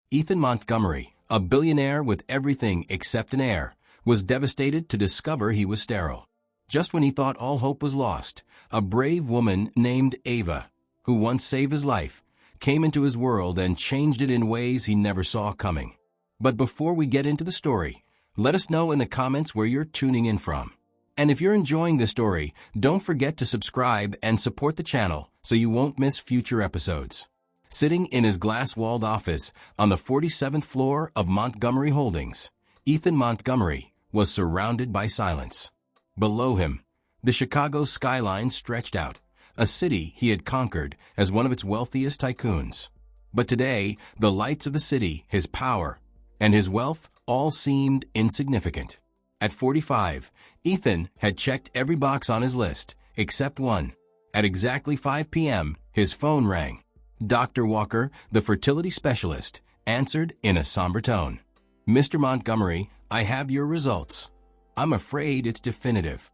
Ethan Montgomery, a billionaire with everything except an heir, was devastated to discover he was sterile. Just when he thought all hope was lost, a brave woman named Ava, who once saved his life, came into his world and changed it in ways he never saw coming. But before we get into the story, let us know in the comments where you're tuning in from. And if you're enjoying this story, don't forget to subscribe and support the channel so you won't miss future episodes. Sitting in his glass-walled office on the 47th floor of Montgomery Holdings, Ethan Montgomery was surrounded by silence. Below him, the Chicago skyline stretched out, a city he had conquered as one of its wealthiest tycoons. But today, the lights of the city, his power, and his wealth all seemed insignificant. At 45, Ethan had checked every box on his list, except one. At exactly 5 p.m., his phone rang. Dr. Walker, the fertility specialist, answered in a somber tone. "Mr. Montgomery, I have your results. I'm afraid it's definitive.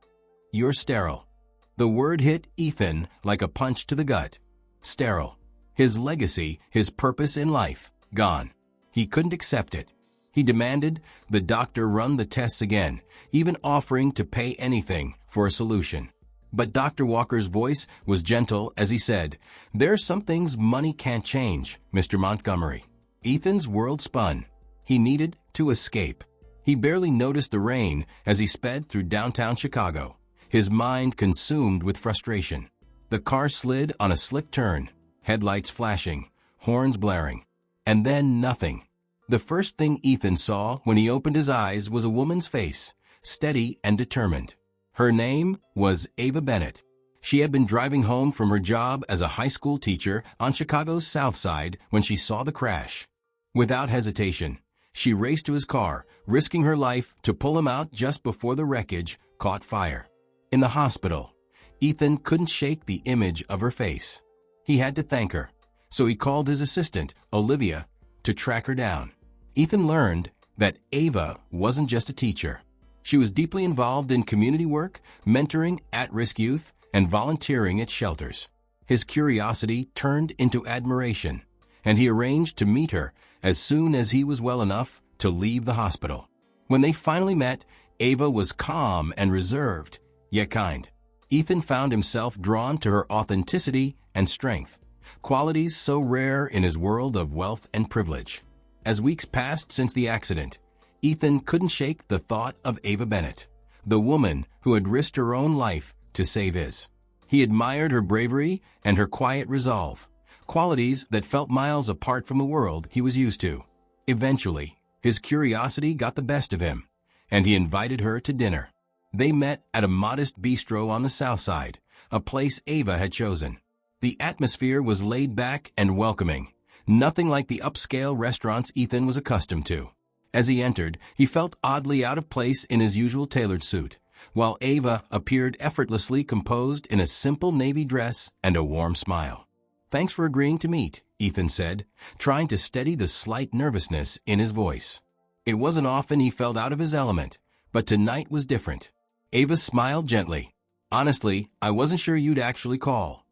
You're sterile." The word hit Ethan like a punch to the gut. Sterile. His legacy, his purpose in life, gone. He couldn't accept it. He demanded the doctor run the tests again, even offering to pay anything for a solution. But Dr. Walker's voice was gentle as he said, "There are some things money can't change, Mr. Montgomery." Ethan's world spun. He needed to escape. He barely noticed the rain as he sped through downtown Chicago, his mind consumed with frustration. The car slid on a slick turn, headlights flashing, horns blaring, and then nothing. The first thing Ethan saw when he opened his eyes was a woman's face, steady and determined. Her name was Ava Bennett. She had been driving home from her job as a high school teacher on Chicago's South Side when she saw the crash. Without hesitation, she raced to his car, risking her life to pull him out just before the wreckage caught fire. In the hospital, Ethan couldn't shake the image of her face. He had to thank her, so he called his assistant, Olivia, to track her down. Ethan learned that Ava wasn't just a teacher. She was deeply involved in community work, mentoring at-risk youth, and volunteering at shelters. His curiosity turned into admiration, and he arranged to meet her as soon as he was well enough to leave the hospital. When they finally met, Ava was calm and reserved, yet kind. Ethan found himself drawn to her authenticity and strength, qualities so rare in his world of wealth and privilege. As weeks passed since the accident, Ethan couldn't shake the thought of Ava Bennett, the woman who had risked her own life to save his. He admired her bravery and her quiet resolve, qualities that felt miles apart from the world he was used to. Eventually, his curiosity got the best of him, and he invited her to dinner. They met at a modest bistro on the South Side, a place Ava had chosen. The atmosphere was laid back and welcoming, nothing like the upscale restaurants Ethan was accustomed to. As he entered, he felt oddly out of place in his usual tailored suit, while Ava appeared effortlessly composed in a simple navy dress and a warm smile. "Thanks for agreeing to meet," Ethan said, trying to steady the slight nervousness in his voice. It wasn't often he felt out of his element, but tonight was different. Ava smiled gently. "Honestly, I wasn't sure you'd actually call.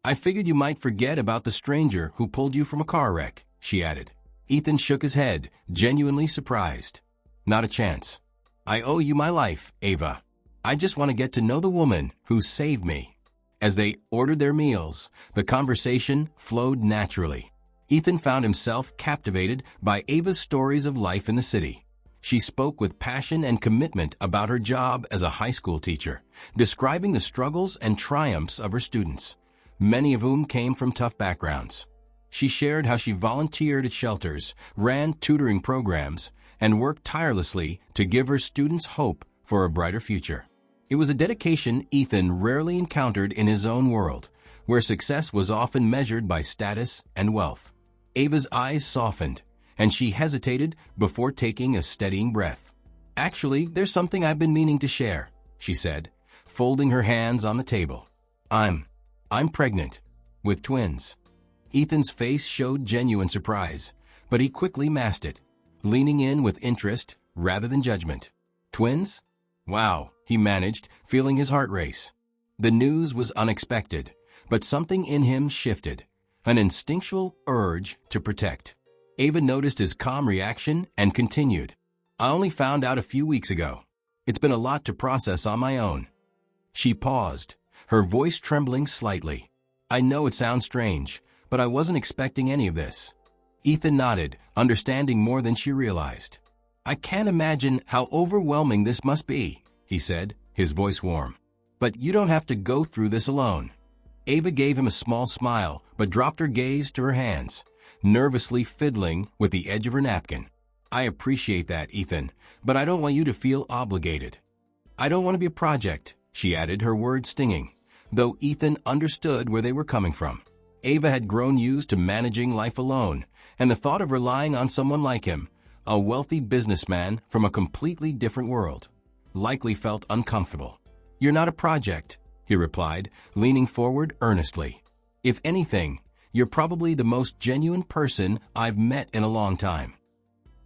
I figured you might forget about the stranger who pulled you from a car wreck," she added. Ethan shook his head, genuinely surprised. "Not a chance. I owe you my life, Ava. I just want to get to know the woman who saved me." As they ordered their meals, the conversation flowed naturally. Ethan found himself captivated by Ava's stories of life in the city. She spoke with passion and commitment about her job as a high school teacher, describing the struggles and triumphs of her students, many of whom came from tough backgrounds. She shared how she volunteered at shelters, ran tutoring programs, and worked tirelessly to give her students hope for a brighter future. It was a dedication Ethan rarely encountered in his own world, where success was often measured by status and wealth. Ava's eyes softened, and she hesitated before taking a steadying breath. "Actually, there's something I've been meaning to share," she said, folding her hands on the table. I'm pregnant, with twins." Ethan's face showed genuine surprise, but he quickly masked it, leaning in with interest rather than judgment. "Twins? Wow," he managed, feeling his heart race. The news was unexpected, but something in him shifted, an instinctual urge to protect. Ava noticed his calm reaction and continued. I only found out a few weeks ago. It's been a lot to process on my own. She paused, her voice trembling slightly. I know it sounds strange, but I wasn't expecting any of this. Ethan nodded, understanding more than she realized. I can't imagine how overwhelming this must be, he said, his voice warm. But you don't have to go through this alone. Ava gave him a small smile, but dropped her gaze to her hands, nervously fiddling with the edge of her napkin. I appreciate that, Ethan, but I don't want you to feel obligated. I don't want to be a project, she added, her words stinging, though Ethan understood where they were coming from. Ava had grown used to managing life alone, and the thought of relying on someone like him, a wealthy businessman from a completely different world, likely felt uncomfortable. You're not a project, he replied, leaning forward earnestly. If anything, you're probably the most genuine person I've met in a long time.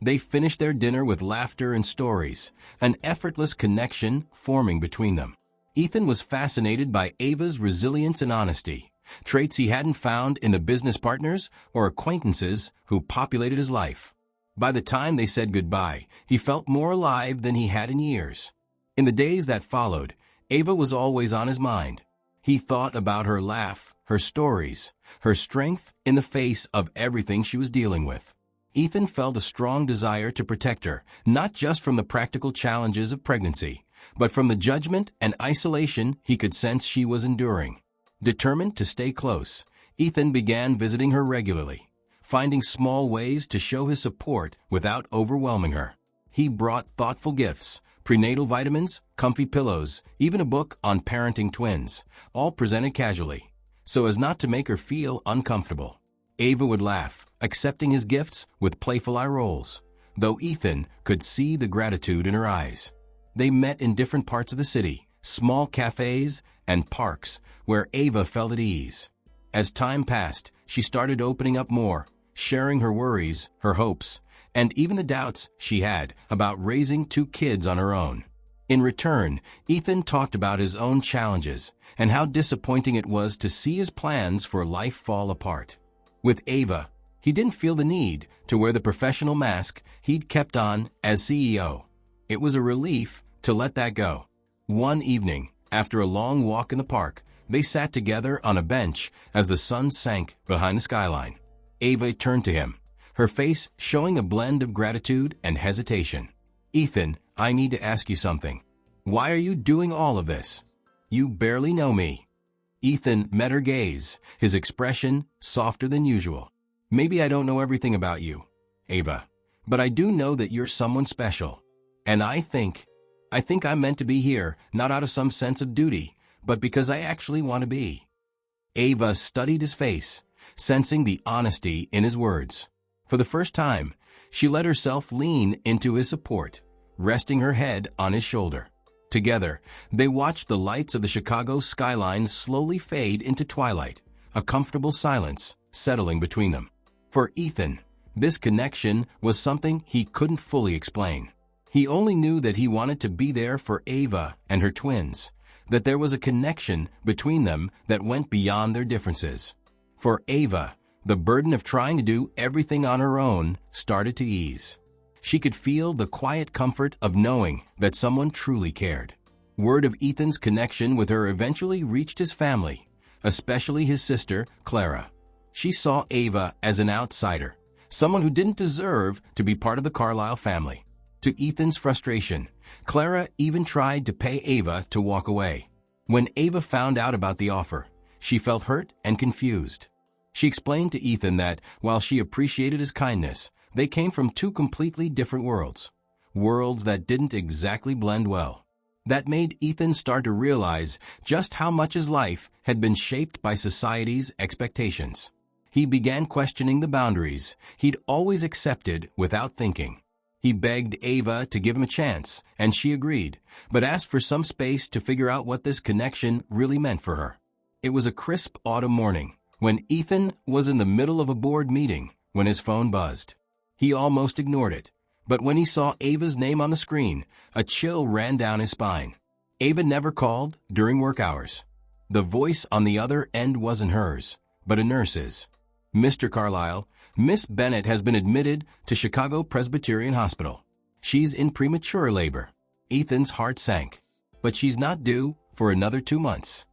They finished their dinner with laughter and stories, an effortless connection forming between them. Ethan was fascinated by Ava's resilience and honesty, traits he hadn't found in the business partners or acquaintances who populated his life. By the time they said goodbye, he felt more alive than he had in years. In the days that followed, Ava was always on his mind. He thought about her laugh, her stories, her strength in the face of everything she was dealing with. Ethan felt a strong desire to protect her, not just from the practical challenges of pregnancy, but from the judgment and isolation he could sense she was enduring. Determined to stay close, Ethan began visiting her regularly, finding small ways to show his support without overwhelming her. He brought thoughtful gifts, prenatal vitamins, comfy pillows, even a book on parenting twins, all presented casually, so as not to make her feel uncomfortable. Ava would laugh, accepting his gifts with playful eye rolls, though Ethan could see the gratitude in her eyes. They met in different parts of the city, small cafes and parks where Ava felt at ease. As time passed, she started opening up more, sharing her worries, her hopes, and even the doubts she had about raising 2 kids on her own. In return, Ethan talked about his own challenges and how disappointing it was to see his plans for life fall apart. With Ava, he didn't feel the need to wear the professional mask he'd kept on as CEO. It was a relief to let that go. One evening, after a long walk in the park, they sat together on a bench as the sun sank behind the skyline. Ava turned to him, her face showing a blend of gratitude and hesitation. Ethan, I need to ask you something. Why are you doing all of this? You barely know me. Ethan met her gaze, his expression softer than usual. Maybe I don't know everything about you, Ava, but I do know that you're someone special. And I think I'm meant to be here, not out of some sense of duty, but because I actually want to be. Ava studied his face, sensing the honesty in his words. For the first time, she let herself lean into his support, resting her head on his shoulder. Together, they watched the lights of the Chicago skyline slowly fade into twilight, a comfortable silence settling between them. For Ethan, this connection was something he couldn't fully explain. He only knew that he wanted to be there for Ava and her twins, that there was a connection between them that went beyond their differences. For Ava, the burden of trying to do everything on her own started to ease. She could feel the quiet comfort of knowing that someone truly cared. Word of Ethan's connection with her eventually reached his family, especially his sister, Clara. She saw Ava as an outsider, someone who didn't deserve to be part of the Carlisle family. To Ethan's frustration, Clara even tried to pay Ava to walk away. When Ava found out about the offer, she felt hurt and confused. She explained to Ethan that, while she appreciated his kindness, they came from 2 completely different worlds that didn't exactly blend well. That made Ethan start to realize just how much his life had been shaped by society's expectations. He began questioning the boundaries he'd always accepted without thinking. He begged Ava to give him a chance, and she agreed, but asked for some space to figure out what this connection really meant for her. It was a crisp autumn morning, when Ethan was in the middle of a board meeting when his phone buzzed. He almost ignored it, but when he saw Ava's name on the screen, a chill ran down his spine. Ava never called during work hours. The voice on the other end wasn't hers, but a nurse's. Mr. Carlisle, Miss Bennett has been admitted to Chicago Presbyterian Hospital. She's in premature labor. Ethan's heart sank. But she's not due for another 2 months.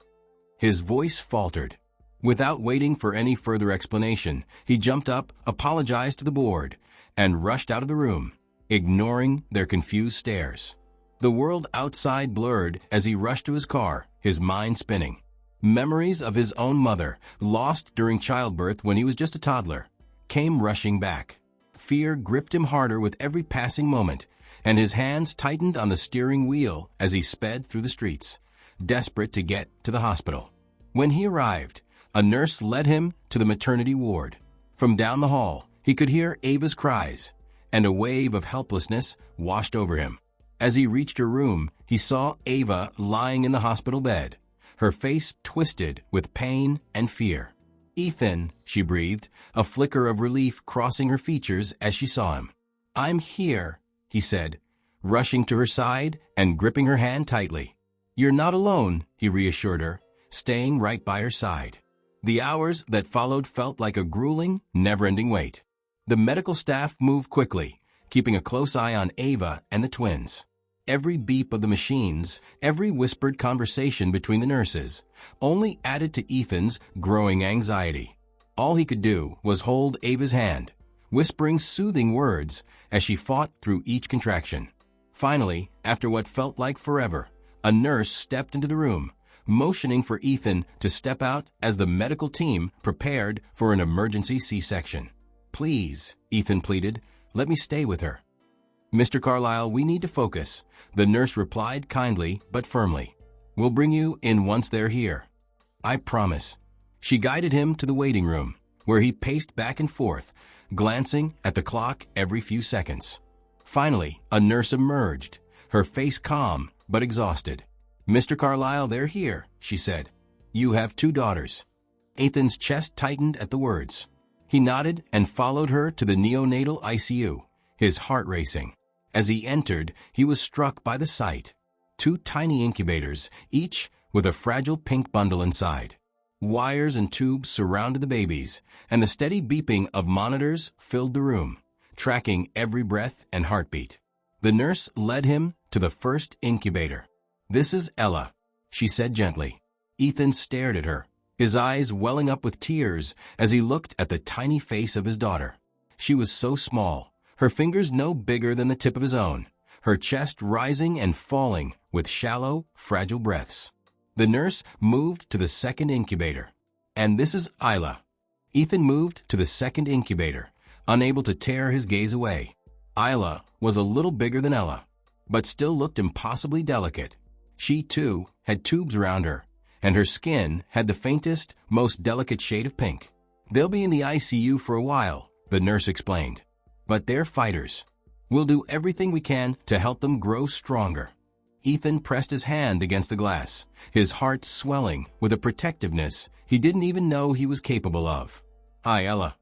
His voice faltered. Without waiting for any further explanation, he jumped up, apologized to the board, and rushed out of the room, ignoring their confused stares. The world outside blurred as he rushed to his car, his mind spinning. Memories of his own mother, lost during childbirth when he was just a toddler, came rushing back. Fear gripped him harder with every passing moment, and his hands tightened on the steering wheel as he sped through the streets, desperate to get to the hospital. When he arrived, a nurse led him to the maternity ward. From down the hall, he could hear Ava's cries, and a wave of helplessness washed over him. As he reached her room, he saw Ava lying in the hospital bed, her face twisted with pain and fear. "Ethan," she breathed, a flicker of relief crossing her features as she saw him. "I'm here," he said, rushing to her side and gripping her hand tightly. "You're not alone," he reassured her, staying right by her side. The hours that followed felt like a grueling, never-ending wait. The medical staff moved quickly, keeping a close eye on Ava and the twins. Every beep of the machines, every whispered conversation between the nurses, only added to Ethan's growing anxiety. All he could do was hold Ava's hand, whispering soothing words as she fought through each contraction. Finally, after what felt like forever, a nurse stepped into the room, motioning for Ethan to step out as the medical team prepared for an emergency C-section. "Please," Ethan pleaded, "let me stay with her." "Mr. Carlisle, we need to focus," the nurse replied kindly but firmly. "We'll bring you in once they're here. I promise." She guided him to the waiting room, where he paced back and forth, glancing at the clock every few seconds. Finally, a nurse emerged, her face calm but exhausted. "Mr. Carlisle, they're here," she said. "You have 2 daughters." Ethan's chest tightened at the words. He nodded and followed her to the neonatal ICU, his heart racing. As he entered, he was struck by the sight. 2 tiny incubators, each with a fragile pink bundle inside. Wires and tubes surrounded the babies, and the steady beeping of monitors filled the room, tracking every breath and heartbeat. The nurse led him to the first incubator. "This is Ella," she said gently. Ethan stared at her, his eyes welling up with tears as he looked at the tiny face of his daughter. She was so small, her fingers no bigger than the tip of his own, her chest rising and falling with shallow, fragile breaths. The nurse moved to the second incubator. "And this is Isla." Ethan moved to the second incubator, unable to tear his gaze away. Isla was a little bigger than Ella, but still looked impossibly delicate. She, too, had tubes around her, and her skin had the faintest, most delicate shade of pink. "They'll be in the ICU for a while," the nurse explained. "But they're fighters. We'll do everything we can to help them grow stronger." Ethan pressed his hand against the glass, his heart swelling with a protectiveness he didn't even know he was capable of. "Hi, Ella."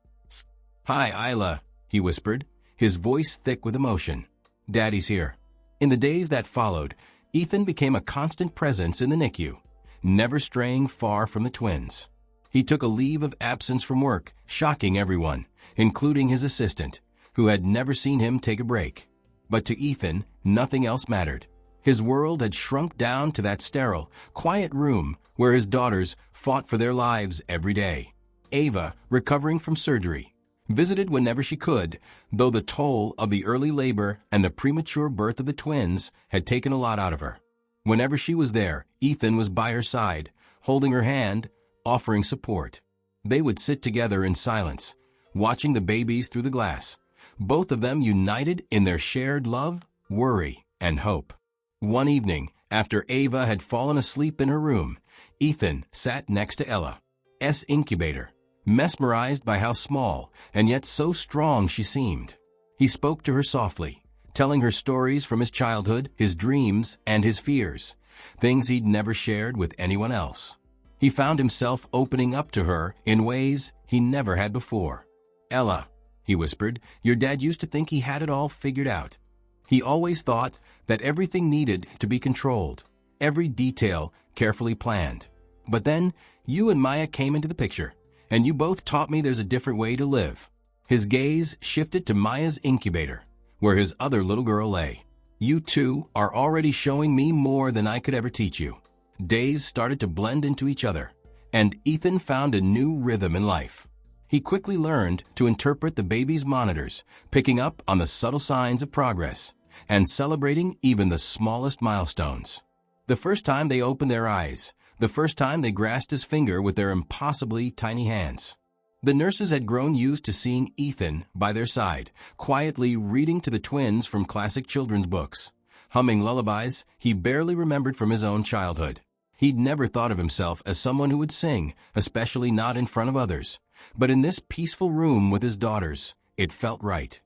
"Hi, Isla," he whispered, his voice thick with emotion. "Daddy's here." In the days that followed, Ethan became a constant presence in the NICU, never straying far from the twins. He took a leave of absence from work, shocking everyone, including his assistant, who had never seen him take a break. But to Ethan, nothing else mattered. His world had shrunk down to that sterile, quiet room where his daughters fought for their lives every day. Ava, recovering from surgery, visited whenever she could, though the toll of the early labor and the premature birth of the twins had taken a lot out of her. Whenever she was there, Ethan was by her side, holding her hand, offering support. They would sit together in silence, watching the babies through the glass, both of them united in their shared love, worry, and hope. One evening, after Ava had fallen asleep in her room, Ethan sat next to Ella's incubator, mesmerized by how small and yet so strong she seemed. He spoke to her softly, telling her stories from his childhood, his dreams, and his fears, things he'd never shared with anyone else. He found himself opening up to her in ways he never had before. "Ella," he whispered, "your dad used to think he had it all figured out. He always thought that everything needed to be controlled, every detail carefully planned. But then you and Maya came into the picture, and you both taught me there's a different way to live." His gaze shifted to Maya's incubator, where his other little girl lay. "You two are already showing me more than I could ever teach you." Days started to blend into each other, and Ethan found a new rhythm in life. He quickly learned to interpret the baby's monitors, picking up on the subtle signs of progress, and celebrating even the smallest milestones. The first time they opened their eyes, the first time they grasped his finger with their impossibly tiny hands. The nurses had grown used to seeing Ethan by their side, quietly reading to the twins from classic children's books, humming lullabies he barely remembered from his own childhood. He'd never thought of himself as someone who would sing, especially not in front of others. But in this peaceful room with his daughters, it felt right.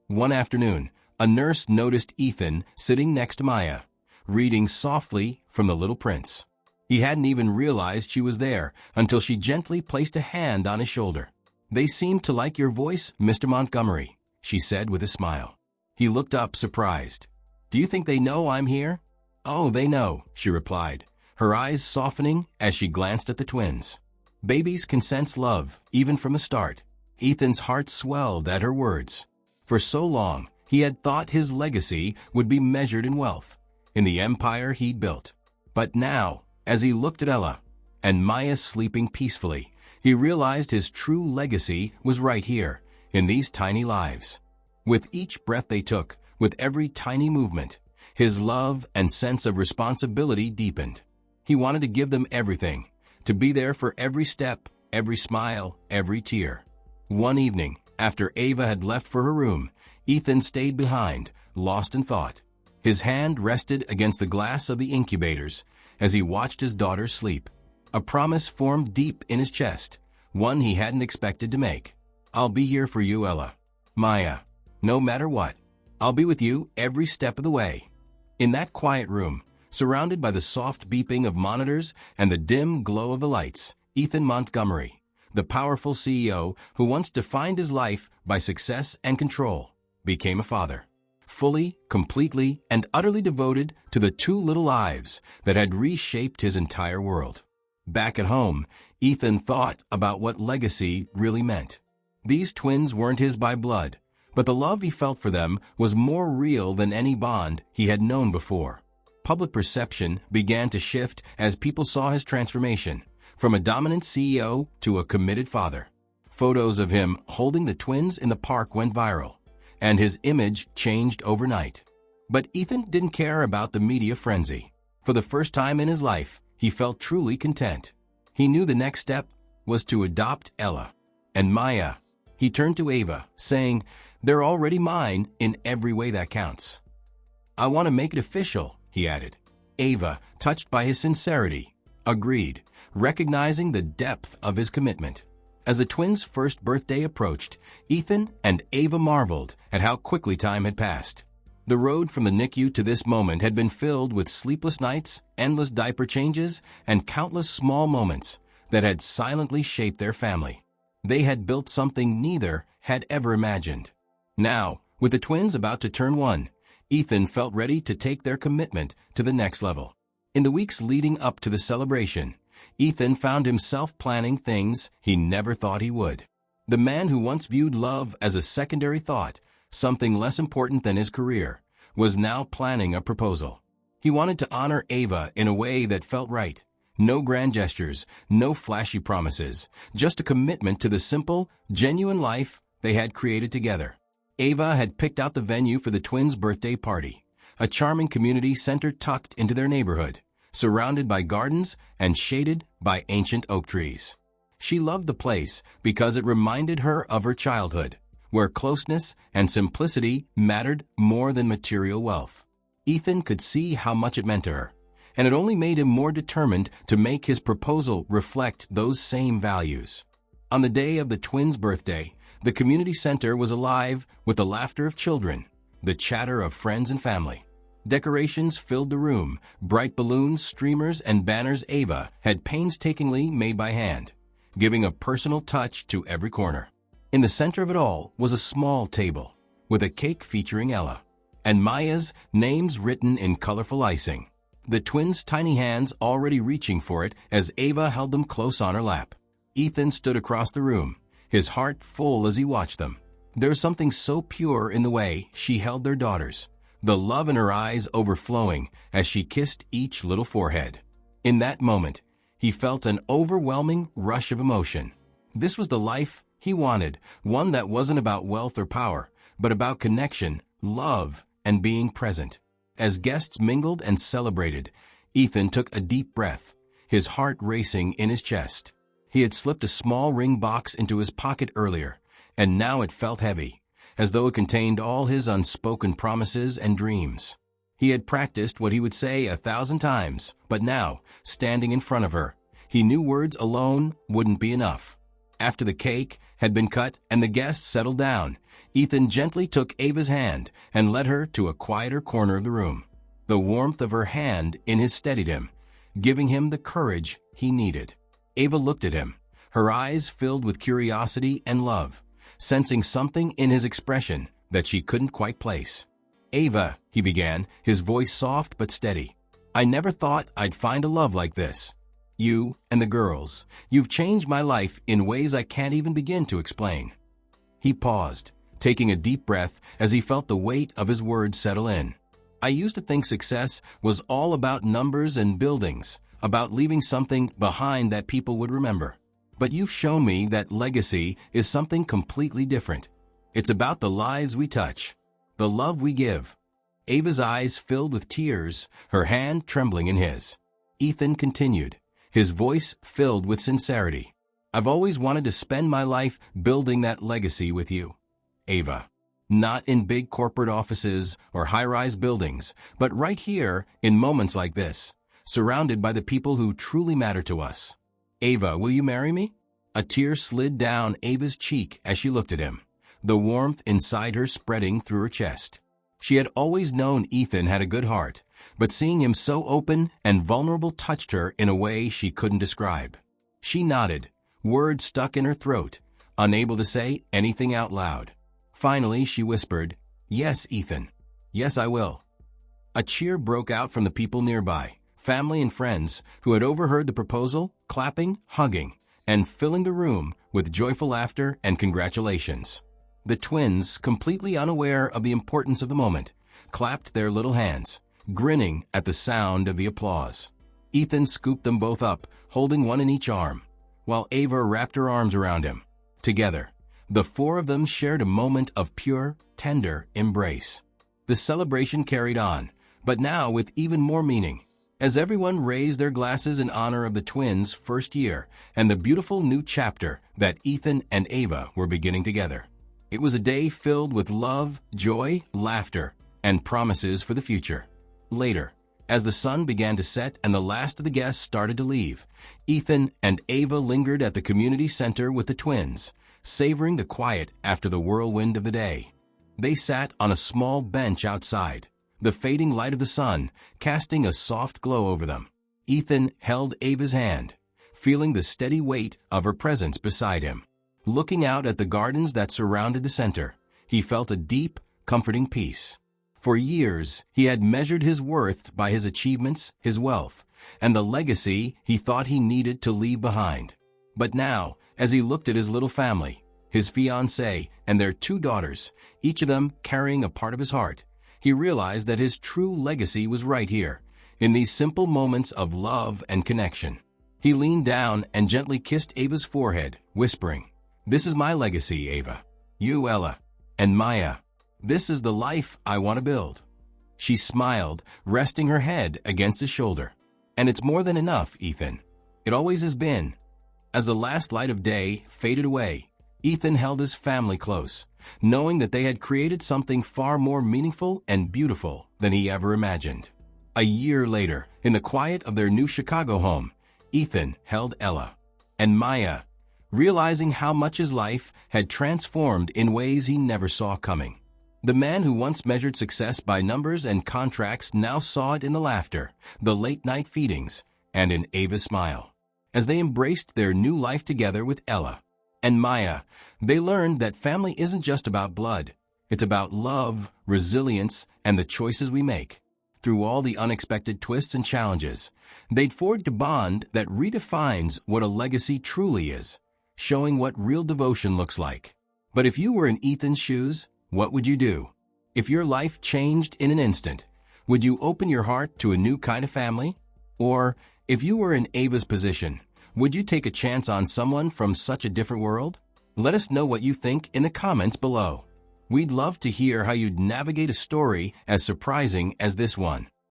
One afternoon, a nurse noticed Ethan sitting next to Maya, reading softly from The Little Prince. He hadn't even realized she was there until she gently placed a hand on his shoulder. "They seem to like your voice, Mr. Montgomery," she said with a smile. He looked up, surprised. "Do you think they know I'm here?" "Oh, they know," she replied, her eyes softening as she glanced at the twins. Babies can sense love, even from the start. Ethan's heart swelled at her words. For so long, he had thought his legacy would be measured in wealth, in the empire he'd built. But now, as he looked at Ella and Maya sleeping peacefully, he realized his true legacy was right here, in these tiny lives. With each breath they took, with every tiny movement, his love and sense of responsibility deepened. He wanted to give them everything, to be there for every step, every smile, every tear. One evening, after Ava had left for her room, Ethan stayed behind, lost in thought. His hand rested against the glass of the incubators as he watched his daughter sleep. A promise formed deep in his chest, one he hadn't expected to make. "I'll be here for you, Ella. Maya, no matter what. I'll be with you every step of the way." In that quiet room, surrounded by the soft beeping of monitors and the dim glow of the lights, Ethan Montgomery, the powerful CEO who once defined his life by success and control, became a father. Fully, completely, and utterly devoted to the two little lives that had reshaped his entire world. Back at home, Ethan thought about what legacy really meant. These twins weren't his by blood, but the love he felt for them was more real than any bond he had known before. Public perception began to shift as people saw his transformation, from a dominant CEO to a committed father. Photos of him holding the twins in the park went viral, and his image changed overnight. But Ethan didn't care about the media frenzy. For the first time in his life, he felt truly content. He knew the next step was to adopt Ella and Maya. He turned to Ava, saying, "They're already mine in every way that counts. I want to make it official," he added. Ava, touched by his sincerity, agreed, recognizing the depth of his commitment. As the twins' first birthday approached, Ethan and Ava marveled at how quickly time had passed. The road from the NICU to this moment had been filled with sleepless nights, endless diaper changes, and countless small moments that had silently shaped their family. They had built something neither had ever imagined. Now, with the twins about to turn 1, Ethan felt ready to take their commitment to the next level. In the weeks leading up to the celebration, Ethan found himself planning things he never thought he would. The man who once viewed love as a secondary thought, something less important than his career, was now planning a proposal. He wanted to honor Ava in a way that felt right. No grand gestures, no flashy promises, just a commitment to the simple, genuine life they had created together. Ava had picked out the venue for the twins' birthday party, a charming community center tucked into their neighborhood, surrounded by gardens and shaded by ancient oak trees. She loved the place because it reminded her of her childhood, where closeness and simplicity mattered more than material wealth. Ethan could see how much it meant to her, and it only made him more determined to make his proposal reflect those same values. On the day of the twins' birthday, the community center was alive with the laughter of children, the chatter of friends and family. Decorations filled the room, bright balloons, streamers, and banners Ava had painstakingly made by hand, giving a personal touch to every corner. In the center of it all was a small table, with a cake featuring Ella, and Maya's names written in colorful icing. The twins' tiny hands already reaching for it as Ava held them close on her lap. Ethan stood across the room, his heart full as he watched them. There was something so pure in the way she held their daughters, the love in her eyes overflowing as she kissed each little forehead. In that moment, he felt an overwhelming rush of emotion. This was the life he wanted, one that wasn't about wealth or power, but about connection, love, and being present. As guests mingled and celebrated, Ethan took a deep breath, his heart racing in his chest. He had slipped a small ring box into his pocket earlier, and now it felt heavy, as though it contained all his unspoken promises and dreams. He had practiced what he would say 1,000 times, but now, standing in front of her, he knew words alone wouldn't be enough. After the cake had been cut and the guests settled down, Ethan gently took Ava's hand and led her to a quieter corner of the room. The warmth of her hand in his steadied him, giving him the courage he needed. Ava looked at him, her eyes filled with curiosity and love, sensing something in his expression that she couldn't quite place. "Ava," he began, his voice soft but steady, "I never thought I'd find a love like this. You and the girls, you've changed my life in ways I can't even begin to explain." He paused, taking a deep breath as he felt the weight of his words settle in. "I used to think success was all about numbers and buildings, about leaving something behind that people would remember. But you've shown me that legacy is something completely different. It's about the lives we touch, the love we give." Ava's eyes filled with tears, her hand trembling in his. Ethan continued, his voice filled with sincerity. "I've always wanted to spend my life building that legacy with you, Ava. Not in big corporate offices or high-rise buildings, but right here in moments like this, surrounded by the people who truly matter to us. Ava, will you marry me?" A tear slid down Ava's cheek as she looked at him, the warmth inside her spreading through her chest. She had always known Ethan had a good heart, but seeing him so open and vulnerable touched her in a way she couldn't describe. She nodded, words stuck in her throat, unable to say anything out loud. Finally, she whispered, "Yes, Ethan. Yes, I will." A cheer broke out from the people nearby, family and friends who had overheard the proposal, clapping, hugging, and filling the room with joyful laughter and congratulations. The twins, completely unaware of the importance of the moment, clapped their little hands, grinning at the sound of the applause. Ethan scooped them both up, holding one in each arm, while Ava wrapped her arms around him. Together, the four of them shared a moment of pure, tender embrace. The celebration carried on, but now with even more meaning, as everyone raised their glasses in honor of the twins' first year and the beautiful new chapter that Ethan and Ava were beginning together. It was a day filled with love, joy, laughter, and promises for the future. Later, as the sun began to set and the last of the guests started to leave, Ethan and Ava lingered at the community center with the twins, savoring the quiet after the whirlwind of the day. They sat on a small bench outside, the fading light of the sun casting a soft glow over them. Ethan held Ava's hand, feeling the steady weight of her presence beside him. Looking out at the gardens that surrounded the center, he felt a deep, comforting peace. For years, he had measured his worth by his achievements, his wealth, and the legacy he thought he needed to leave behind. But now, as he looked at his little family, his fiancée, and their 2 daughters, each of them carrying a part of his heart, he realized that his true legacy was right here, in these simple moments of love and connection. He leaned down and gently kissed Ava's forehead, whispering, "This is my legacy, Ava. You, Ella, and Maya. This is the life I want to build." She smiled, resting her head against his shoulder. "And it's more than enough, Ethan. It always has been." As the last light of day faded away, Ethan held his family close, knowing that they had created something far more meaningful and beautiful than he ever imagined. A year later, in the quiet of their new Chicago home, Ethan held Ella and Maya, realizing how much his life had transformed in ways he never saw coming. The man who once measured success by numbers and contracts now saw it in the laughter, the late-night feedings, and in Ava's smile. As they embraced their new life together with Ella and Maya, they learned that family isn't just about blood. It's about love, resilience, and the choices we make. Through all the unexpected twists and challenges, they'd forged a bond that redefines what a legacy truly is, showing what real devotion looks like. But if you were in Ethan's shoes, what would you do? If your life changed in an instant, would you open your heart to a new kind of family? Or, if you were in Ava's position, would you take a chance on someone from such a different world? Let us know what you think in the comments below. We'd love to hear how you'd navigate a story as surprising as this one.